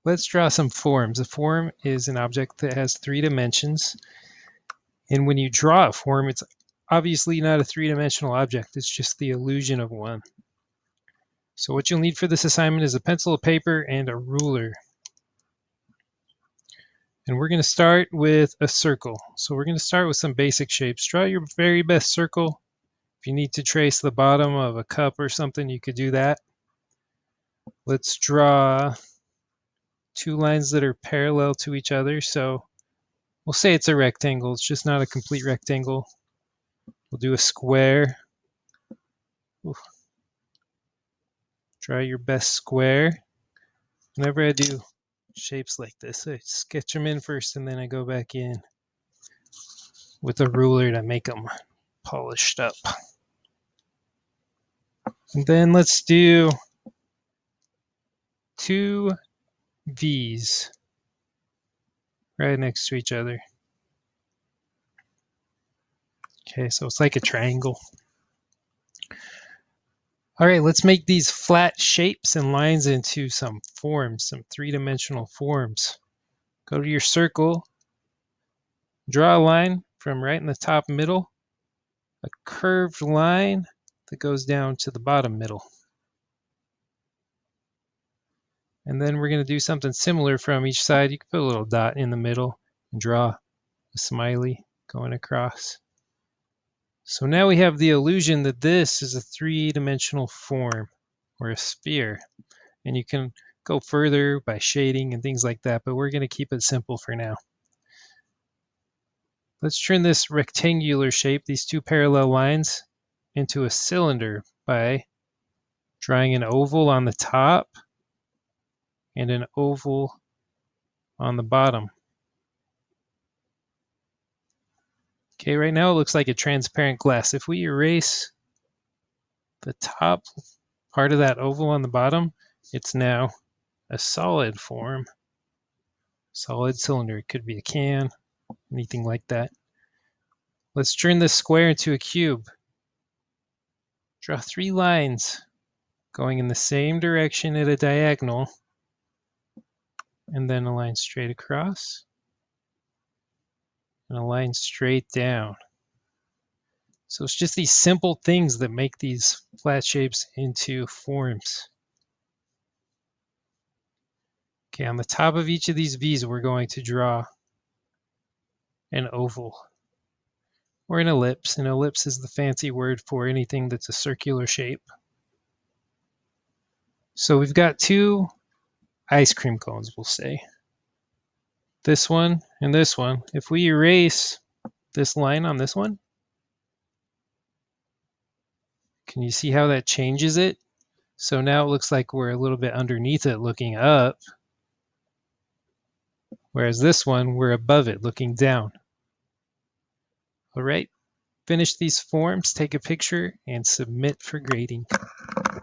Let's draw some forms. A form is an object that has 3 dimensions. And when you draw a form, it's obviously not a 3-dimensional object. It's just the illusion of one. So what you'll need for this assignment is a pencil, a paper, and a ruler. And we're going to start with a circle. So we're going to start with some basic shapes. Draw your very best circle. If you need to trace the bottom of a cup or something, you could do that. Let's draw 2 lines that are parallel to each other. So we'll say it's a rectangle. It's just not a complete rectangle. We'll do a square. Ooh. Draw your best square. Whenever I do shapes like this, I sketch them in first and then I go back in with a ruler to make them polished up. And then let's do 2 V's right next to each other. Okay, so it's like a triangle. All right, let's make these flat shapes and lines into some forms, some 3-dimensional forms. Go to your circle, draw a line from right in the top middle, a curved line that goes down to the bottom middle. And then we're going to do something similar from each side. You can put a little dot in the middle and draw a smiley going across. So now we have the illusion that this is a 3-dimensional form or a sphere. And you can go further by shading and things like that, but we're going to keep it simple for now. Let's turn this rectangular shape, these 2 parallel lines, into a cylinder by drawing an oval on the top and an oval on the bottom. Okay, right now it looks like a transparent glass. If we erase the top part of that oval on the bottom, it's now a solid form. Solid cylinder. It could be a can, anything like that. Let's turn this square into a cube. Draw 3 lines going in the same direction at a diagonal, and then a line straight across, and a line straight down. So it's just these simple things that make these flat shapes into forms. Okay, on the top of each of these V's, we're going to draw an oval or an ellipse. An ellipse is the fancy word for anything that's a circular shape. So we've got 2 ice cream cones, we'll say. This one and this one. If we erase this line on this one, can you see how that changes it? So now it looks like we're a little bit underneath it looking up, whereas this one, we're above it looking down. All right, finish these forms, take a picture, and submit for grading.